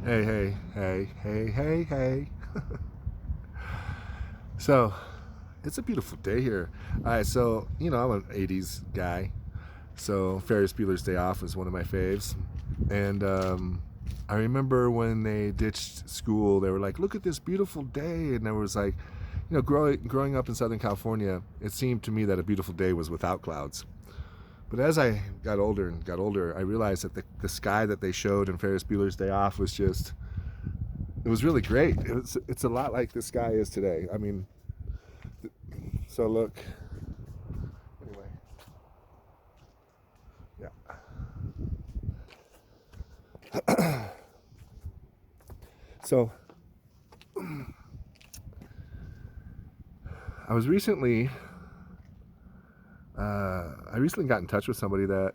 Hey, hey, hey, hey, hey, hey. So, it's a beautiful day here. All right, so, I'm an 80s guy. So, Ferris Bueller's Day Off was one of my faves. And I remember when they ditched school, they were like, look at this beautiful day. And there was like, growing up in Southern California, it seemed to me that a beautiful day was without clouds. But as I got older and got older, I realized that the sky that they showed in Ferris Bueller's Day Off was just it was really great. It's a lot like the sky is today. I mean, so look. Anyway, yeah. So I was recently, I recently got in touch with somebody that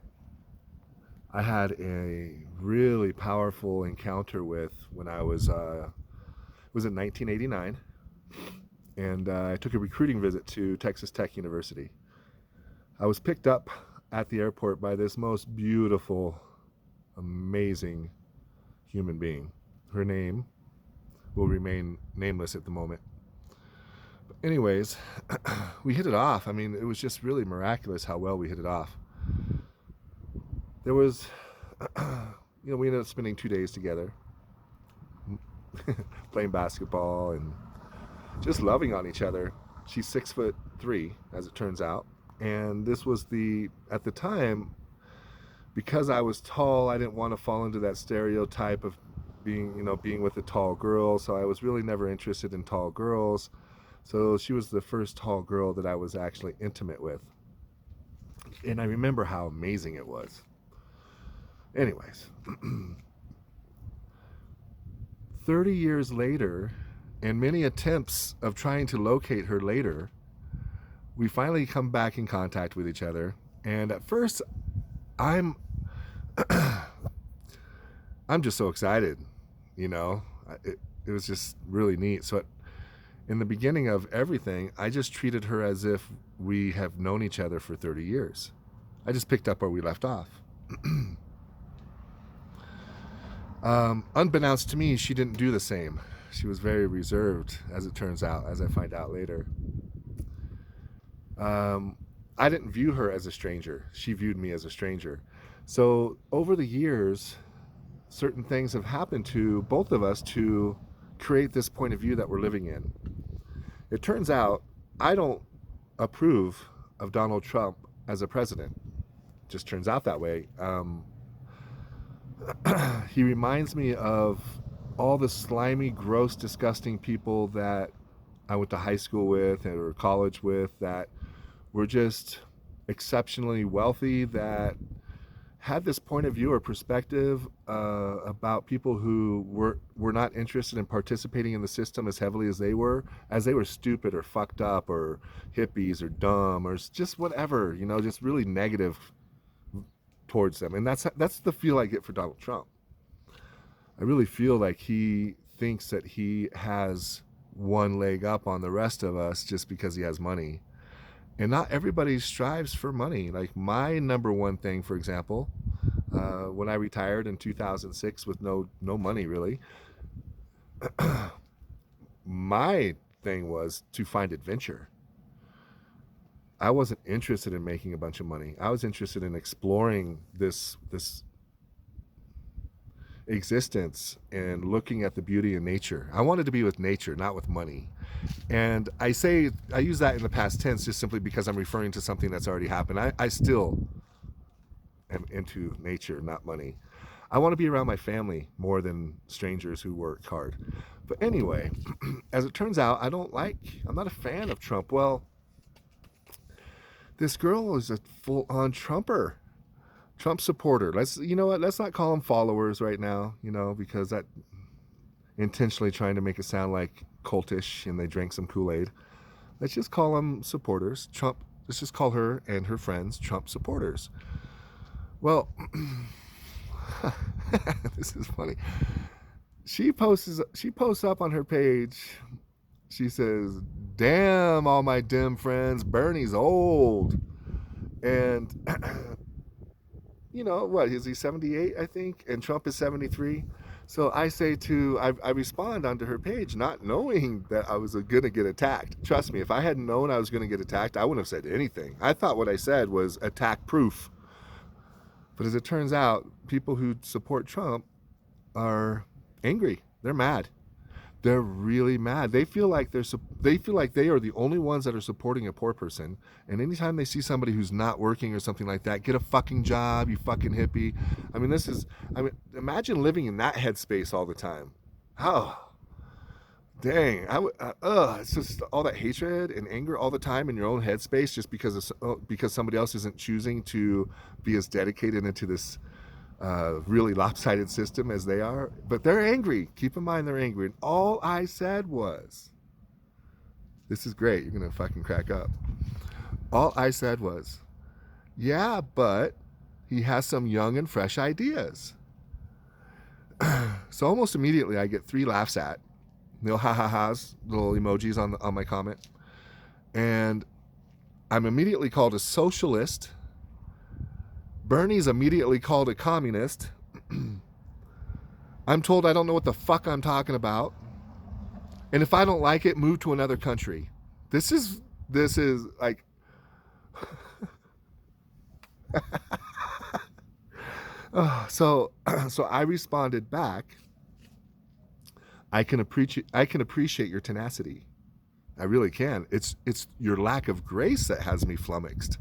I had a really powerful encounter with when I was in 1989, and I took a recruiting visit to Texas Tech University. I was picked up at the airport by this most beautiful, amazing human being. Her name will remain nameless at the moment. But anyways, we hit it off. I mean, it was just really miraculous how well we hit it off. There was, we ended up spending 2 days together, playing basketball and just loving on each other. She's 6'3", as it turns out, and this was at the time, because I was tall, I didn't want to fall into that stereotype of being with a tall girl. So I was really never interested in tall girls. So she was the first tall girl that I was actually intimate with. And I remember how amazing it was. Anyways, 30 years later, and many attempts of trying to locate her later, we finally come back in contact with each other. And at first, I'm I'm just so excited, you know. It was just really neat. So in the beginning of everything, I just treated her as if we have known each other for 30 years. I just picked up where we left off. Unbeknownst to me, she didn't do the same. She was very reserved, as it turns out, as I find out later. Um, I didn't view her as a stranger. She viewed me as a stranger. So over the years, certain things have happened to both of us to create this point of view that we're living in. It turns out I don't approve of Donald Trump as a president. Just turns out that way. He reminds me of all the slimy, gross, disgusting people that I went to high school with or college with that were just exceptionally wealthy, that had this point of view or perspective about people who were not interested in participating in the system as heavily as they were stupid or fucked up or hippies or dumb or just whatever, just really negative towards them. And that's the feel I get for Donald Trump. I really feel like he thinks that he has one leg up on the rest of us just because he has money. And not everybody strives for money. Like my number one thing, for example, when I retired in 2006 with no money really, my thing was to find adventure. I wasn't interested in making a bunch of money. I was interested in exploring this existence and looking at the beauty in nature. I wanted to be with nature, not with money. And I use that in the past tense just simply because I'm referring to something that's already happened. I still am into nature, not money. I want to be around my family more than strangers who work hard. But anyway, as it turns out, I'm not a fan of Trump. Well, this girl is a full on Trump supporter. You know what? Let's not call them followers right now, because that intentionally trying to make it sound like cultish and they drank some Kool-Aid. Let's just call them supporters. Let's just call her and her friends Trump supporters. Well, this is funny. She posts up on her page. She says, "Damn, all my dim friends, Bernie's old." And what, is he 78, I think, and Trump is 73. So I respond onto her page not knowing that I was going to get attacked. Trust me, if I hadn't known I was going to get attacked, I wouldn't have said anything. I thought what I said was attack proof. But as it turns out, people who support Trump are angry. They're mad. They're really mad. They feel like they are the only ones that are supporting a poor person. And anytime they see somebody who's not working or something like that, get a fucking job, you fucking hippie. Imagine living in that headspace all the time. Oh, dang. It's just all that hatred and anger all the time in your own headspace just because somebody else isn't choosing to be as dedicated into this really lopsided system as they are. But they're angry. Keep in mind they're angry. And all I said was, this is great. You're going to fucking crack up. All I said was, yeah, but he has some young and fresh ideas. So almost immediately I get 3 laughs at, little ha-ha-has, little emojis on my comment. And I'm immediately called a socialist. Bernie's immediately called a communist. I'm told I don't know what the fuck I'm talking about. And if I don't like it, move to another country. This is like so I responded back, I can appreciate your tenacity. I really can. It's your lack of grace that has me flummoxed.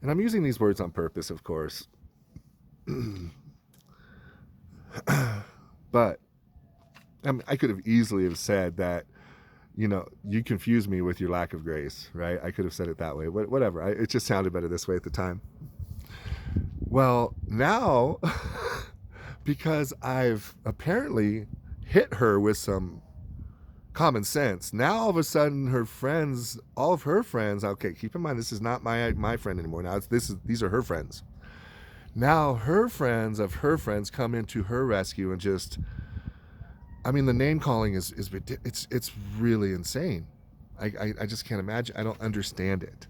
And I'm using these words on purpose, of course. But I could have easily have said that, you confuse me with your lack of grace, right? I could have said it that way. Whatever. It just sounded better this way at the time. Well, now, because I've apparently hit her with some common sense, now all of a sudden all of her friends, okay, keep in mind this is not my friend anymore. Now these are her friends. Now her friends of her friends come into her rescue and just, the name calling is it's really insane. I just can't imagine. I don't understand it.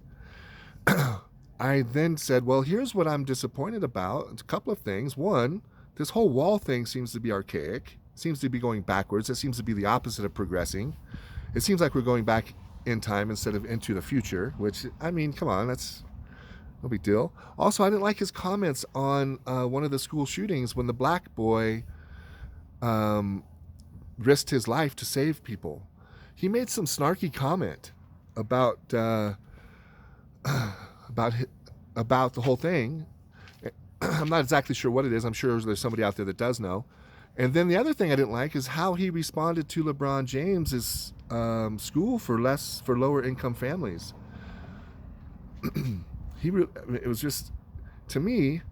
I then said, well, here's what I'm disappointed about. It's a couple of things. One, this whole wall thing seems to be archaic, seems to be going backwards. It seems to be the opposite of progressing. It seems like we're going back in time instead of into the future, which, come on, that's no big deal. Also, I didn't like his comments on one of the school shootings when the black boy risked his life to save people. He made some snarky comment about the whole thing. I'm not exactly sure what it is. I'm sure there's somebody out there that does know. And then the other thing I didn't like is how he responded to LeBron James's school for lower income families. It was just, to me,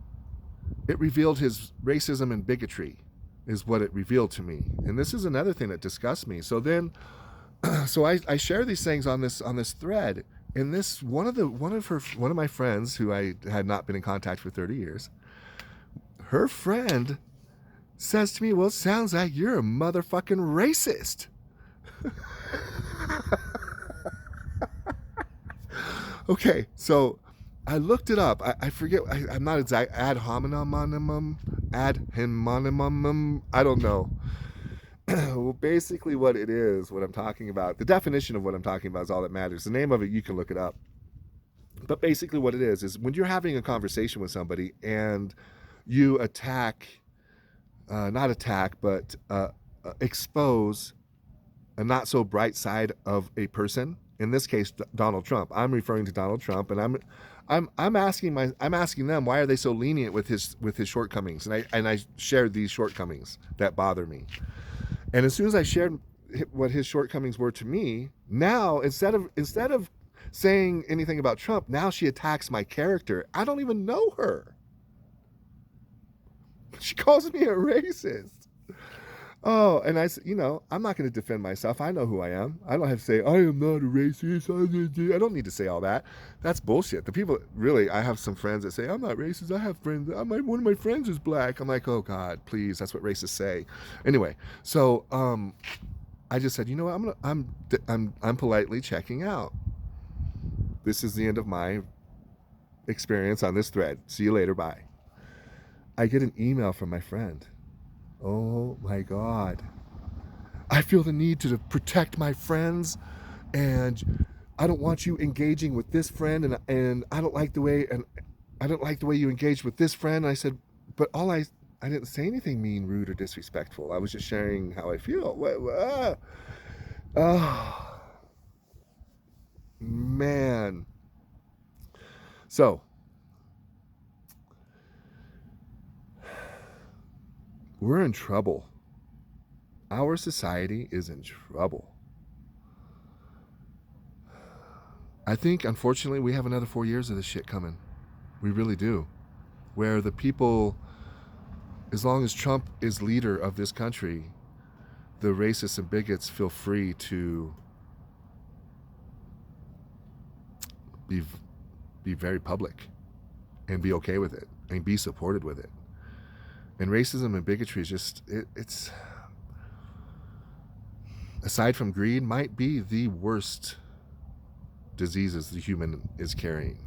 it revealed his racism and bigotry, is what it revealed to me. And this is another thing that disgusts me. So then, I share these things on this thread. And this one of my friends who I had not been in contact for 30 years, her friend says to me, well, it sounds like you're a motherfucking racist. Okay, so I looked it up. I forget. I'm not exact. Ad hominem. I don't know. Well, basically what it is, what I'm talking about, the definition of what I'm talking about is all that matters. The name of it, you can look it up. But basically what it is when you're having a conversation with somebody and you expose a not so bright side of a person. In this case, Donald Trump. I'm referring to Donald Trump, and I'm asking them, why are they so lenient with his shortcomings? And I shared these shortcomings that bother me. And as soon as I shared what his shortcomings were to me, now instead of saying anything about Trump, now she attacks my character. I don't even know her. She calls me a racist. Oh, and I said, I'm not going to defend myself. I know who I am. I don't have to say, I am not a racist. I don't need to say all that. That's bullshit. The people, really, I have some friends that say, I'm not racist. I have friends. One of my friends is black. I'm like, oh, God, please. That's what racists say. Anyway, so I just said, you know what? I'm politely checking out. This is the end of my experience on this thread. See you later. Bye. I get an email from my friend. Oh my God. I feel the need to protect my friends, and I don't want you engaging with this friend, and I don't like the way you engaged with this friend. And I said, but I didn't say anything mean, rude, or disrespectful. I was just sharing how I feel. Oh, man. So, we're in trouble. Our society is in trouble. I think, unfortunately, we have another 4 years of this shit coming. We really do. Where the people, as long as Trump is leader of this country, the racists and bigots feel free to be very public and be okay with it and be supported with it. And racism and bigotry is just, it's, aside from greed, might be the worst diseases the human is carrying.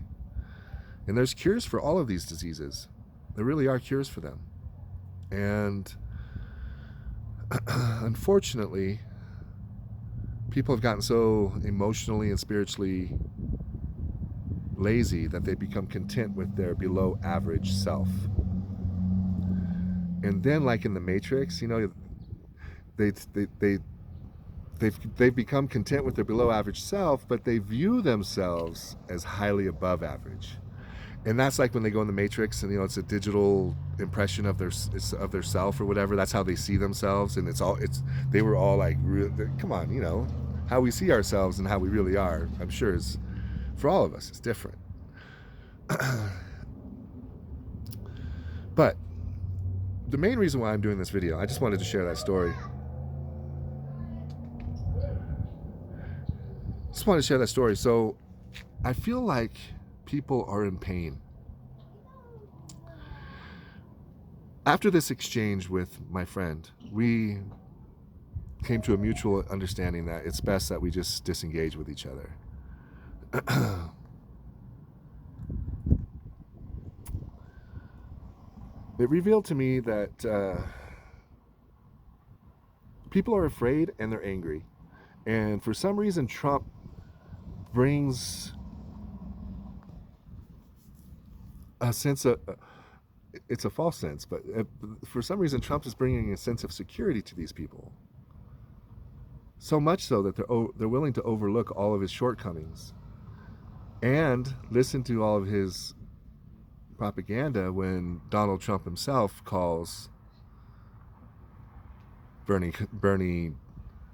And there's cures for all of these diseases. There really are cures for them. And unfortunately, people have gotten so emotionally and spiritually lazy that they become content with their below average self. And then, like in the Matrix, you know, they've become content with their below average self, but they view themselves as highly above average. And that's like when they go in the Matrix, and you know, it's a digital impression of their self or whatever. That's how they see themselves, and they were all like, come on, you know, how we see ourselves and how we really are, I'm sure, is, for all of us, it's different. But the main reason why I'm doing this video, I just wanted to share that story. So I feel like people are in pain. After this exchange with my friend, we came to a mutual understanding that it's best that we just disengage with each other. It revealed to me that people are afraid and they're angry. And for some reason, Trump brings a sense of, it's a false sense, but for some reason, Trump is bringing a sense of security to these people. So much so that they're willing to overlook all of his shortcomings and listen to all of his propaganda when Donald Trump himself calls Bernie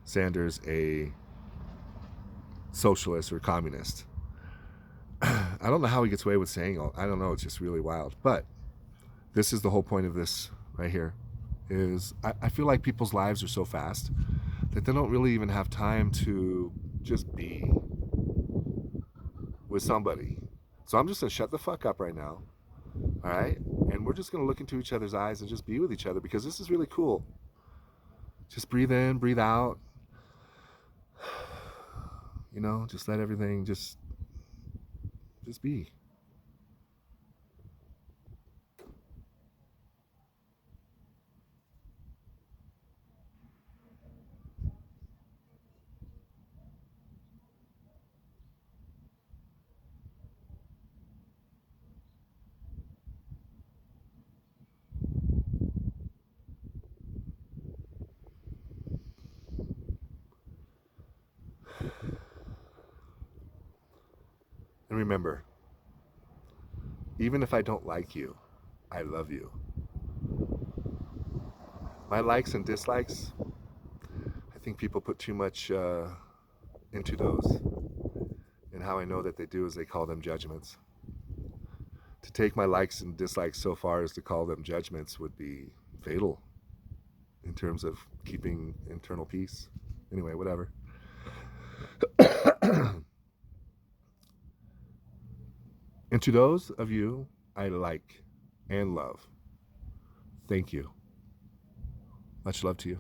Sanders a socialist or communist. I don't know how he gets away with saying all. I don't know. It's just really wild. But this is the whole point of this right here. Is I feel like people's lives are so fast that they don't really even have time to just be with somebody. So I'm just gonna shut the fuck up right now. All right, and we're just gonna look into each other's eyes and just be with each other, because this is really cool. Just breathe in, breathe out. You know, just let everything just be. And remember, even if I don't like you, I love you. My likes and dislikes, I think people put too much into those. And how I know that they do is they call them judgments. To take my likes and dislikes so far as to call them judgments would be fatal in terms of keeping internal peace. Anyway, whatever. And to those of you I like and love, thank you. Much love to you.